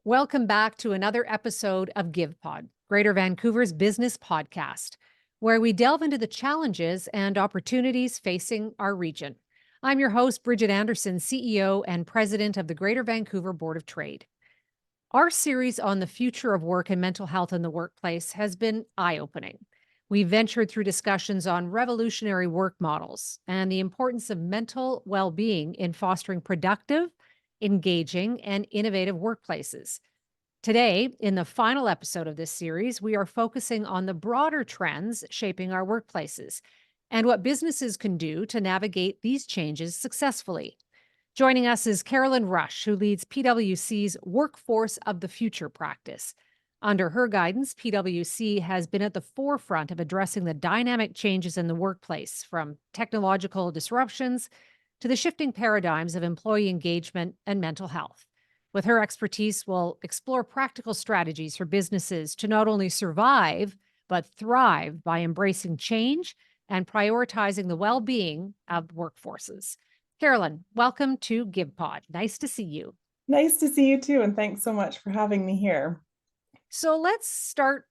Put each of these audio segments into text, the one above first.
Welcome back to another episode of GVPOD, Greater Vancouver's business podcast, where we delve into the challenges and opportunities facing our region. I'm your host, Bridget Anderson, CEO and President of the Greater Vancouver Board of Trade. Our series on the future of work and mental health in the workplace has been eye-opening. We ventured through discussions on revolutionary work models and the importance of mental well-being in fostering productive, engaging, and innovative workplaces. Today, in the final episode of this series, we are focusing on the broader trends shaping our workplaces and what businesses can do to navigate these changes successfully. Joining us is Carolyn Rush, who leads PwC's Workforce of the Future practice. Under her guidance, PwC has been at the forefront of addressing the dynamic changes in the workplace, from technological disruptions to the shifting paradigms of employee engagement and mental health. With her expertise, we'll explore practical strategies for businesses to not only survive, but thrive by embracing change and prioritizing the well-being of workforces. Carolyn, welcome to GVPOD. Nice to see you. Nice to see you too, and thanks so much for having me here. So let's start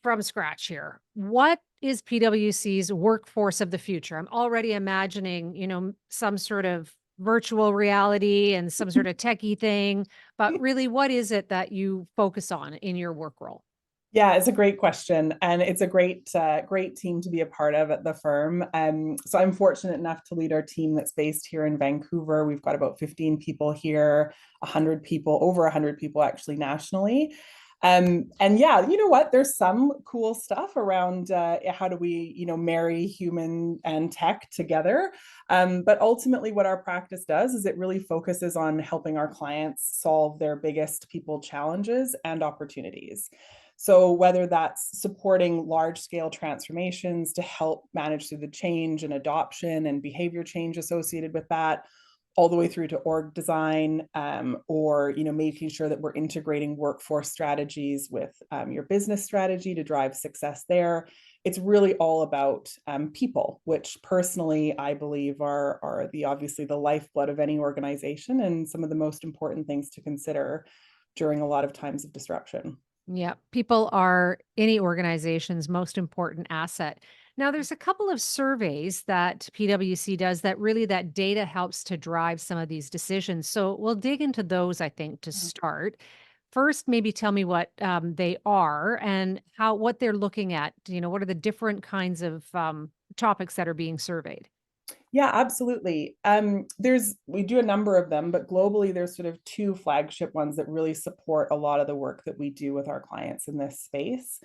from scratch here. What is PwC's workforce of the future? I'm already imagining, some sort of virtual reality and some sort of techie thing, but really, what is it that you focus on in your work role? Yeah, it's a great question, and it's a great team to be a part of at the firm. So I'm fortunate enough to lead our team that's based here in Vancouver. We've got about 15 people here, 100 people, over 100 people actually nationally. And yeah, you know what? There's some cool stuff around how do we, marry human and tech together. But ultimately, what our practice does is it really focuses on helping our clients solve their biggest people challenges and opportunities. So whether that's supporting large scale transformations to help manage through the change and adoption and behavior change associated with that, all the way through to org design, or making sure that we're integrating workforce strategies with your business strategy to drive success there. It's really all about people, which personally I believe are obviously the lifeblood of any organization and some of the most important things to consider during a lot of times of disruption. Yeah, people are any organization's most important asset. Now, there's a couple of surveys that PwC does that data helps to drive some of these decisions. So we'll dig into those, I think, to start. First, maybe tell me what they are and what they're looking at. What are the different kinds of topics that are being surveyed? Yeah, absolutely. We do a number of them, but globally there's sort of two flagship ones that really support a lot of the work that we do with our clients in this space.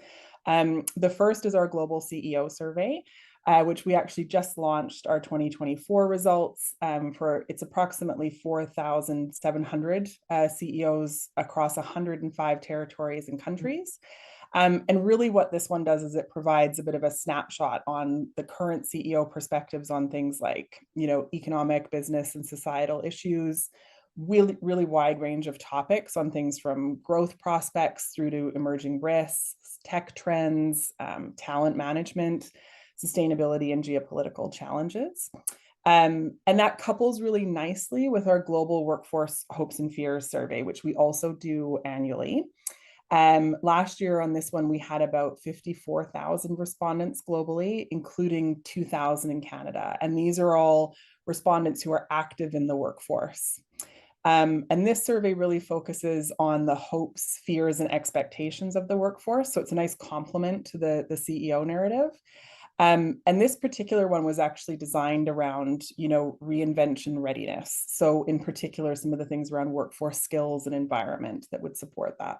The first is our global CEO survey, which we actually just launched our 2024 results. It's approximately 4,700 CEOs across 105 territories and countries. And really what this one does is it provides a bit of a snapshot on the current CEO perspectives on things like, economic, business, and societal issues, really, really wide range of topics on things from growth prospects through to emerging risks, tech trends, talent management, sustainability, and geopolitical challenges. And that couples really nicely with our global workforce hopes and fears survey, which we also do annually. Last year on this one, we had about 54,000 respondents globally, including 2,000 in Canada. And these are all respondents who are active in the workforce. And this survey really focuses on the hopes, fears, and expectations of the workforce. So it's a nice complement to the CEO narrative. And this particular one was actually designed around, reinvention readiness. So in particular, some of the things around workforce skills and environment that would support that.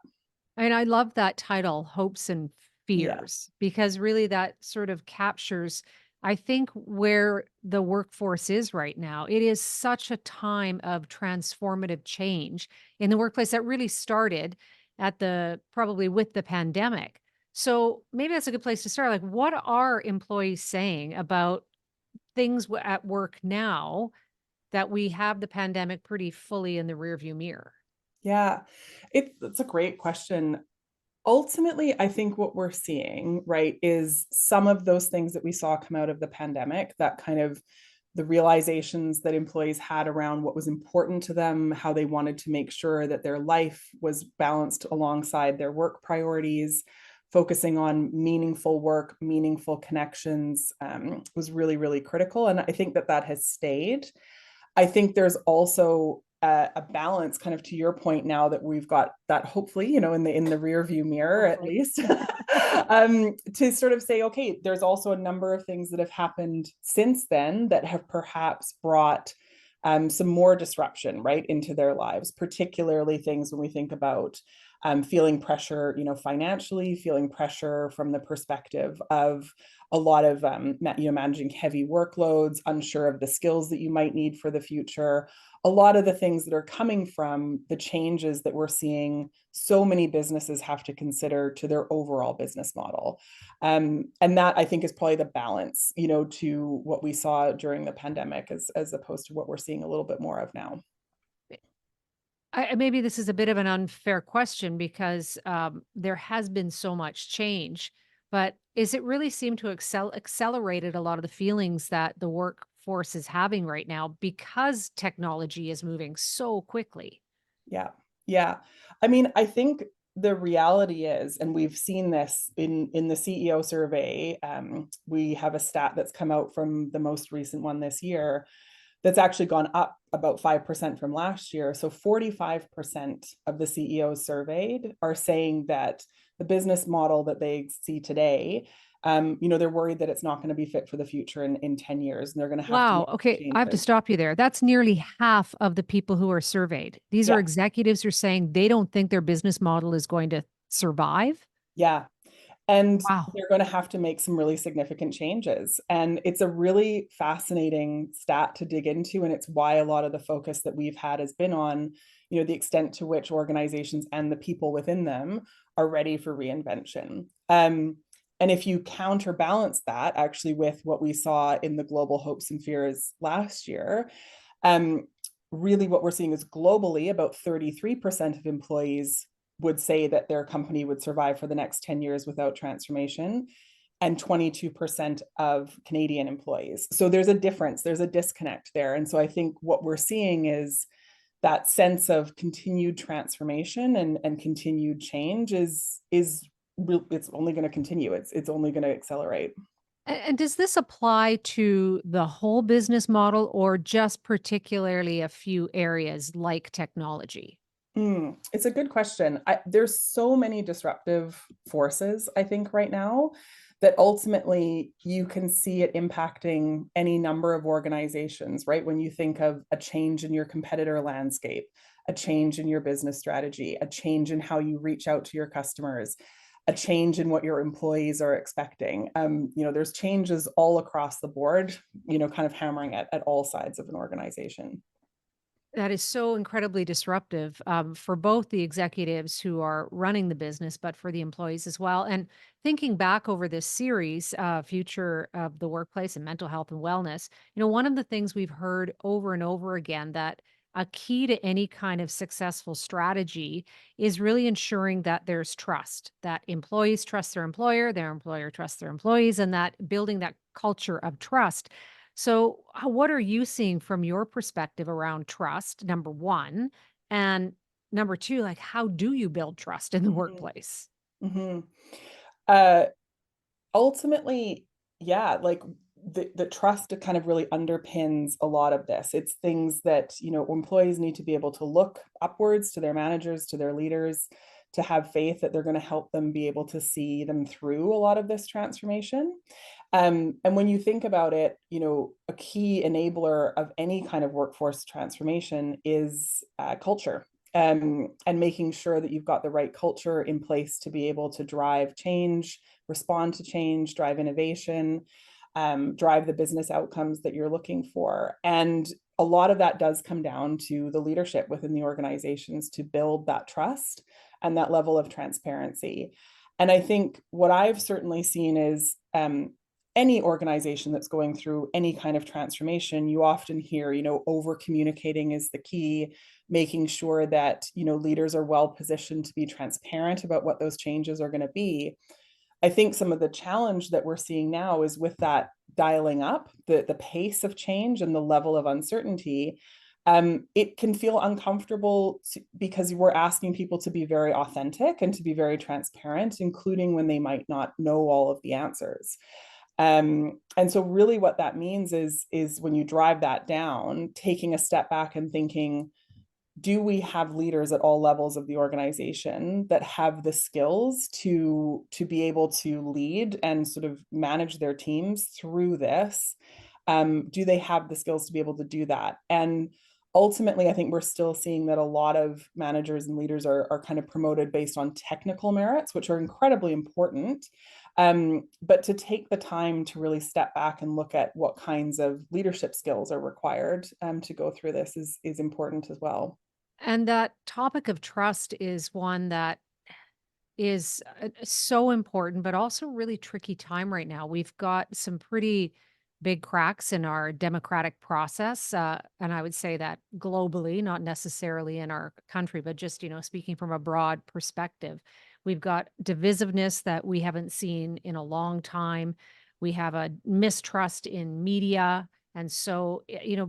And I love that title, Hopes and Yeah. Fears, because really that sort of captures, I think, where the workforce is right now. It is such a time of transformative change in the workplace that really started probably with the pandemic. So maybe that's a good place to start. Like, what are employees saying about things at work now that we have the pandemic pretty fully in the rearview mirror? Yeah, it's a great question. Ultimately, I think what we're seeing, right, is some of those things that we saw come out of the pandemic, that kind of the realizations that employees had around what was important to them, how they wanted to make sure that their life was balanced alongside their work priorities, focusing on meaningful work, meaningful connections, was really, really critical. And I think that that has stayed. I think there's also a balance, kind of to your point, now that we've got that, hopefully, you know, in the rear view mirror at least, to sort of say, okay, there's also a number of things that have happened since then that have perhaps brought some more disruption, right, into their lives, particularly things when we think about feeling pressure, you know, financially, feeling pressure from the perspective of a lot of, you know, managing heavy workloads, unsure of the skills that you might need for the future. A lot of the things that are coming from the changes that we're seeing so many businesses have to consider to their overall business model. And that, I think, is probably the balance, you know, to what we saw during the pandemic as opposed to what we're seeing a little bit more of now. Maybe this is a bit of an unfair question because there has been so much change, but is it really seem to accelerated a lot of the feelings that the workforce is having right now because technology is moving so quickly? Yeah. Yeah. I mean, I think the reality is, and we've seen this in the CEO survey, we have a stat that's come out from the most recent one this year that's actually gone up about 5% from last year. So 45% of the CEOs surveyed are saying that the business model that they see today, you know, they're worried that it's not going to be fit for the future in 10 years, and they're going to have to Wow. make Okay. I have to changes. stop you there. That's nearly half of the people who are surveyed. These are Yeah. executives who are saying they don't think their business model is going to survive. Yeah. And Wow. they're going to have to make some really significant changes. And it's a really fascinating stat to dig into. And it's why a lot of the focus that we've had has been on, you know, the extent to which organizations and the people within them are ready for reinvention. And if you counterbalance that actually with what we saw in the global hopes and fears last year, um, really what we're seeing is globally about 33% of employees would say that their company would survive for the next 10 years without transformation, and 22% of Canadian employees. So there's a difference, there's a disconnect there. And so I think what we're seeing is that sense of continued transformation and continued change is it's only going to continue. It's only going to accelerate. And does this apply to the whole business model or just particularly a few areas like technology? It's a good question. There's so many disruptive forces, I think, right now that ultimately you can see it impacting any number of organizations, right? When you think of a change in your competitor landscape, a change in your business strategy, a change in how you reach out to your customers, a change in what your employees are expecting. You know, there's changes all across the board, you know, kind of hammering at all sides of an organization. That is so incredibly disruptive for both the executives who are running the business, but for the employees as well. And thinking back over this series, Future of the Workplace and Mental Health and Wellness, you know, one of the things we've heard over and over again that a key to any kind of successful strategy is really ensuring that there's trust, that employees trust their employer trusts their employees, and that building that culture of trust. So, what are you seeing from your perspective around trust, number one? And number two, like, how do you build trust in the Mhm, workplace? mhm. Uh, Ultimately, yeah, like the trust kind of really underpins a lot of this. It's things that, you know, employees need to be able to look upwards to their managers, to their leaders, to have faith that they're going to help them be able to see them through a lot of this transformation. And when you think about it, you know, a key enabler of any kind of workforce transformation is culture. And making sure that you've got the right culture in place to be able to drive change, respond to change, drive innovation, drive the business outcomes that you're looking for. And a lot of that does come down to the leadership within the organizations to build that trust and that level of transparency. And I think what I've certainly seen is any organization that's going through any kind of transformation, you often hear, you know, over communicating is the key, making sure that, you know, leaders are well positioned to be transparent about what those changes are going to be. I think some of the challenge that we're seeing now is with that dialing up the pace of change and the level of uncertainty, it can feel uncomfortable because we're asking people to be very authentic and to be very transparent, including when they might not know all of the answers. And so really what that means is when you drive that down, taking a step back and thinking, do we have leaders at all levels of the organization that have the skills to be able to lead and sort of manage their teams through this? Do they have the skills to be able to do that? And ultimately, I think we're still seeing that a lot of managers and leaders are kind of promoted based on technical merits, which are incredibly important. But to take the time to really step back and look at what kinds of leadership skills are required to go through this is important as well. And that topic of trust is one that is so important, but also really tricky time right now. We've got some pretty big cracks in our democratic process. And I would say that globally, not necessarily in our country, but just, speaking from a broad perspective. We've got divisiveness that we haven't seen in a long time. We have a mistrust in media. And so,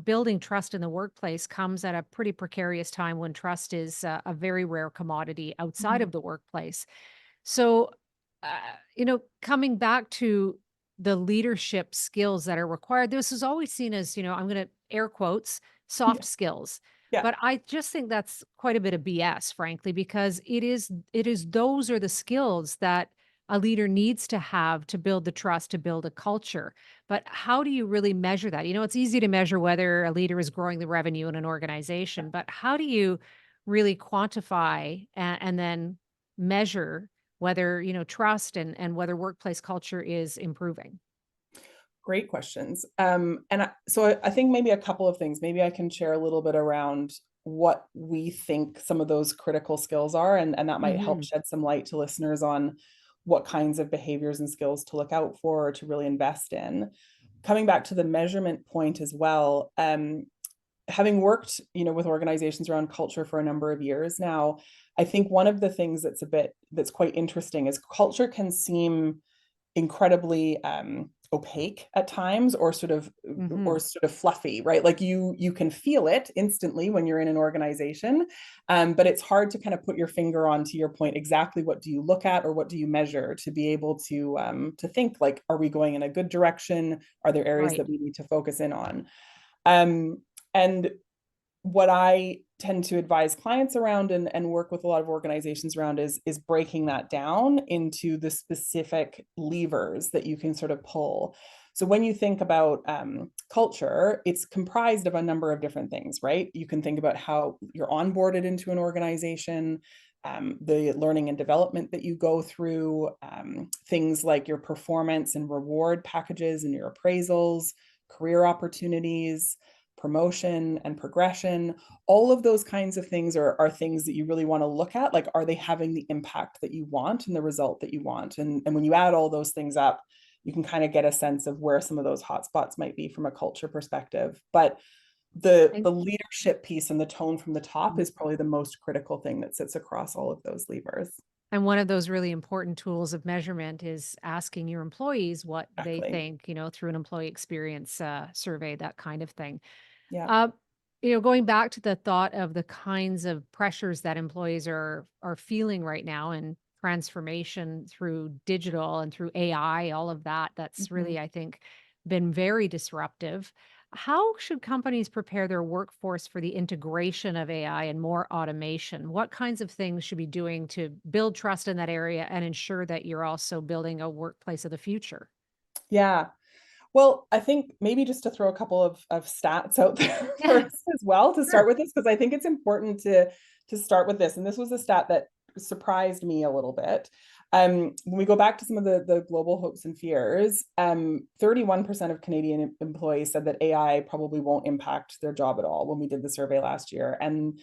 building trust in the workplace comes at a pretty precarious time when trust is a very rare commodity outside Mhm. of the workplace. So, uh, coming back to the leadership skills that are required, this is always seen as, I'm going to air quotes, soft Yeah. skills. Yeah. But I just think that's quite a bit of BS, frankly, because it is those are the skills that a leader needs to have to build the trust, to build a culture. But how do you really measure that? It's easy to measure whether a leader is growing the revenue in an organization, but how do you really quantify and then measure whether, trust and whether workplace culture is improving? Great questions. So I think maybe a couple of things. Maybe I can share a little bit around what we think some of those critical skills are, and that might help Mhm. shed some light to listeners on what kinds of behaviors and skills to look out for or to really invest in. Coming back to the measurement point as well, having worked, with organizations around culture for a number of years now, I think one of the things that's quite interesting is culture can seem incredibly opaque at times or Mhm. sort of fluffy, right? Like you can feel it instantly when you're in an organization, but it's hard to kind of put your finger on, to your point, exactly what do you look at or what do you measure to be able to think like, are we going in a good direction? Are there areas Right. that we need to focus in on? And what I tend to advise clients around and work with a lot of organizations around is breaking that down into the specific levers that you can sort of pull. So when you think about culture, it's comprised of a number of different things, right? You can think about how you're onboarded into an organization, the learning and development that you go through, things like your performance and reward packages and your appraisals, career opportunities, promotion and progression. All of those kinds of things are things that you really want to look at. Like, are they having the impact that you want and the result that you want? And when you add all those things up, you can kind of get a sense of where some of those hotspots might be from a culture perspective. But the And leadership piece and the tone from the top is probably the most critical thing that sits across all of those levers. and one of those really important tools of measurement is asking your employees what they Exactly. think, through an employee experience survey, that kind of thing. Yeah. Uh, going back to the thought of the kinds of pressures that employees are feeling right now and transformation through digital and through AI, all of that, that's Mhm. really, I think, been very disruptive. How should companies prepare their workforce for the integration of AI and more automation? What kinds of things should be doing to build trust in that area and ensure that you're also building a workplace of the future? Yeah. Well, I think maybe just to throw a couple of stats out there Yeah, first as well to start sure. with this, because I think it's important to start with this. And this was a stat that surprised me a little bit. When we go back to some of the global hopes and fears, 31% of Canadian employees said that AI probably won't impact their job at all when we did the survey last year. And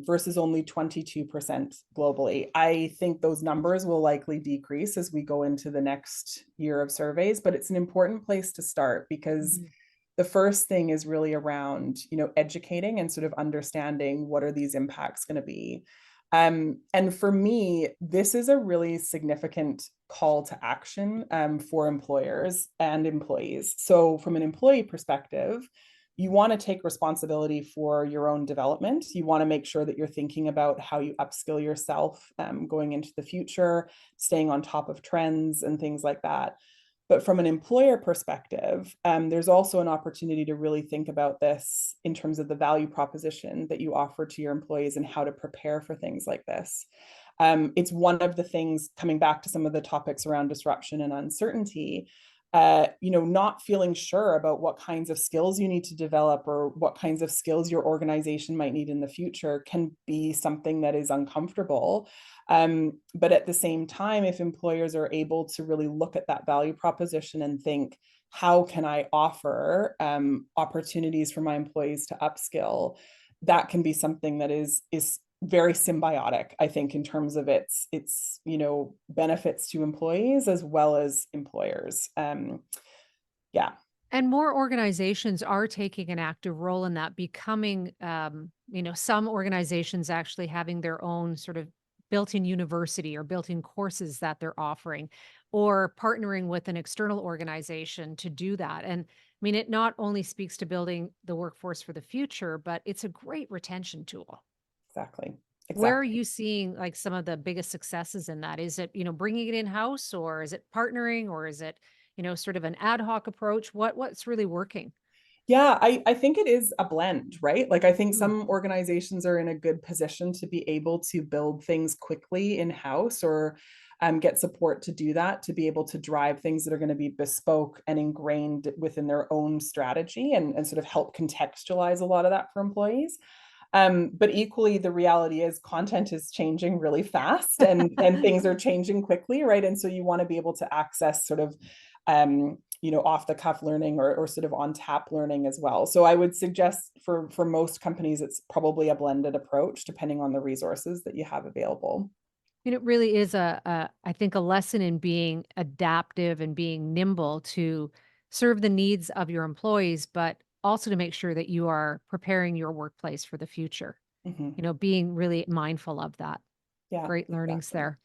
versus only 22% globally. I think those numbers will likely decrease as we go into the next year of surveys, but it's an important place to start because Mhm. the first thing is really around, educating and sort of understanding what are these impacts going to be. And for me, this is a really significant call to action for employers and employees. So from an employee perspective, you want to take responsibility for your own development. You want to make sure that you're thinking about how you upskill yourself going into the future, staying on top of trends and things like that. But from an employer perspective, there's also an opportunity to really think about this in terms of the value proposition that you offer to your employees and how to prepare for things like this. It's one of the things, coming back to some of the topics around disruption and uncertainty, not feeling sure about what kinds of skills you need to develop or what kinds of skills your organization might need in the future can be something that is uncomfortable. But at the same time, if employers are able to really look at that value proposition and think, how can I offer opportunities for my employees to upskill? That can be something that is very symbiotic, I think, in terms of its benefits to employees as well as employers. Yeah. And more organizations are taking an active role in that, becoming, some organizations actually having their own sort of built-in university or built-in courses that they're offering, or partnering with an external organization to do that. And I mean, it not only speaks to building the workforce for the future, but it's a great retention tool. Exactly. Where are Exactly. you seeing like some of the biggest successes in that? Is it, bringing it in-house, or is it partnering, or is it, sort of an ad hoc approach? What's really working? Yeah, I think it is a blend, right? Like I think Mm. some organizations are in a good position to be able to build things quickly in-house or get support to do that, to be able to drive things that are going to be bespoke and ingrained within their own strategy and sort of help contextualize a lot of that for employees. But equally, the reality is content is changing really fast and things are changing quickly, right? And so you want to be able to access sort of off the cuff learning or sort of on tap learning as well. So I would suggest for most companies, it's probably a blended approach depending on the resources that you have available. It really is I think, a lesson in being adaptive and being nimble to serve the needs of your employees, but also to make sure that you are preparing your workplace for the future. Mhm. Being really mindful of that. Yeah, Great learnings exactly. there.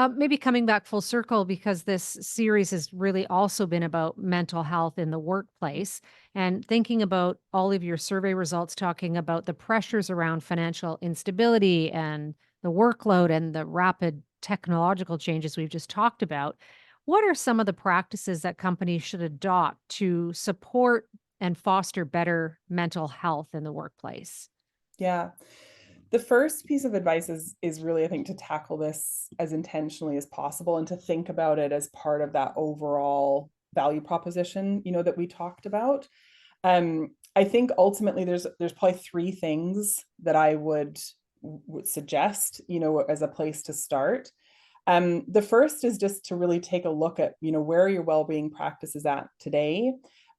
Maybe coming back full circle, because this series has really also been about mental health in the workplace, and thinking about all of your survey results talking about the pressures around financial instability and the workload and the rapid technological changes we've just talked about. What are some of the practices that companies should adopt to support and foster better mental health in the workplace? Yeah. The first piece of advice is really, I think, to tackle this as intentionally as possible and to think about it as part of that overall value proposition, that we talked about. I think ultimately there's probably three things that I would suggest, as a place to start. The first is just to really take a look at, where are your well-being practices at today?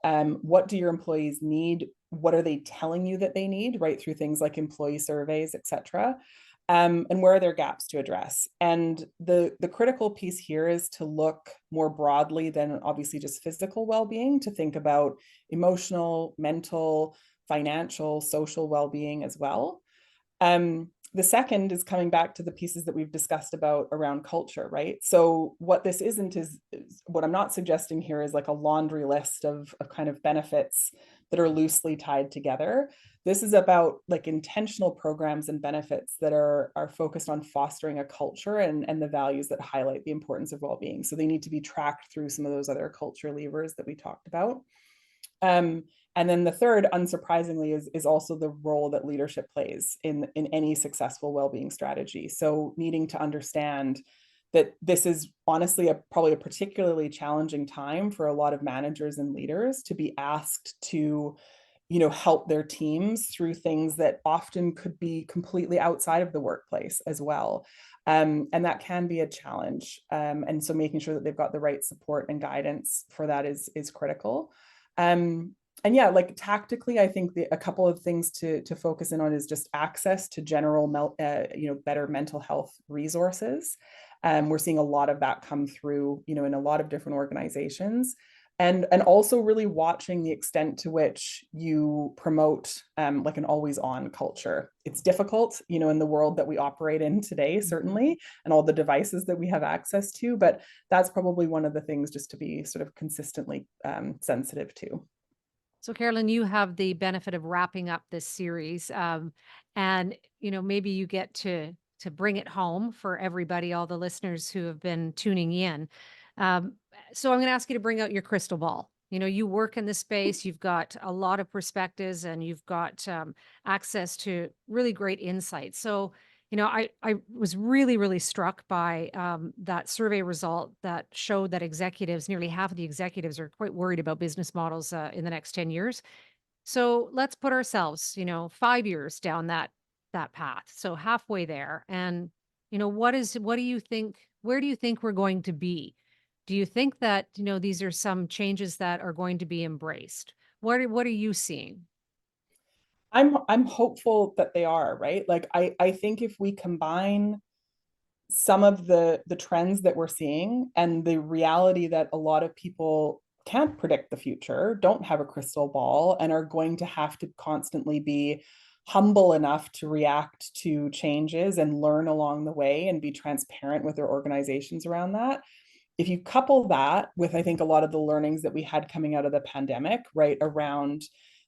What do your employees need? What are they telling you that they need, right? Through things like employee surveys, et cetera. And where are there gaps to address? And the critical piece here is to look more broadly than obviously just physical well-being, to think about emotional, mental, financial, social well-being as well. The second is coming back to the pieces that we've discussed about around culture, right? So what this isn't is what I'm not suggesting here is like a laundry list of kind of benefits that are loosely tied together. This is about like intentional programs and benefits that are focused on fostering a culture and the values that highlight the importance of well-being. So they need to be tracked through some of those other culture levers that we talked about. Um, and then the third, unsurprisingly, is also the role that leadership plays in any successful well-being strategy. So needing to understand that this is honestly probably a particularly challenging time for a lot of managers and leaders to be asked to, help their teams through things that often could be completely outside of the workplace as well. And that can be a challenge. And so making sure that they've got the right support and guidance for that is critical. Um, and yeah, like tactically, I think a couple of things to focus in on is just access to general, better mental health resources. We're seeing a lot of that come through, in a lot of different organizations. and also really watching the extent to which you promote like an always on culture. It's difficult, you know, in the world that we operate in today, certainly, and all the devices that we have access to, but that's probably one of the things just to be sort of consistently sensitive to. So, Carolyn, you have the benefit of wrapping up this series, and maybe you get to bring it home for everybody, all the listeners who have been tuning in. Um, so, I'm going to ask you to bring out your crystal ball. You work in this space, you've got a lot of perspectives, and you've got access to really great insights. So, I was really, really struck by that survey result that showed that executives, nearly half of the executives, are quite worried about business models in the next 10 years. So let's put ourselves, 5 years down that path. So halfway there. And, what do you think, where do you think we're going to be? Do you think that, these are some changes that are going to be embraced? What are you seeing? I'm hopeful that they are, right? Like I think if we combine some of the trends that we're seeing and the reality that a lot of people can't predict the future, don't have a crystal ball, and are going to have to constantly be humble enough to react to changes and learn along the way and be transparent with their organizations around that. If you couple that with, I think, a lot of the learnings that we had coming out of the pandemic, right, around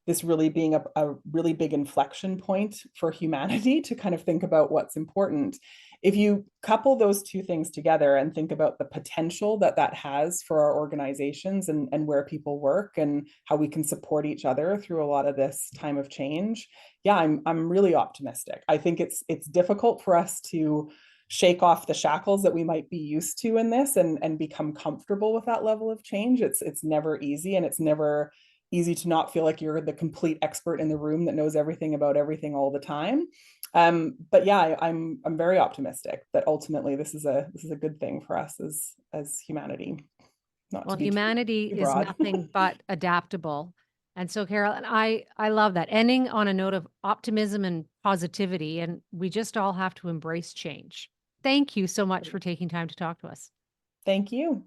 this really being a really big inflection point for humanity to kind of think about what's important. If you couple those two things together and think about the potential that that has for our organizations and where people work and how we can support each other through a lot of this time of change, yeah, I'm really optimistic. I think it's difficult for us to shake off the shackles that we might be used to in this and become comfortable with that level of change. It's never easy, and it's never easy to not feel like you're the complete expert in the room that knows everything about everything all the time. But yeah, I'm very optimistic that ultimately this is a good thing for us as humanity. Not Well, to be humanity too is broad. nothing but adaptable. And so, Carol, and I love that. Ending on a note of optimism and positivity, and we just all have to embrace change. Thank you so much for taking time to talk to us. Thank you.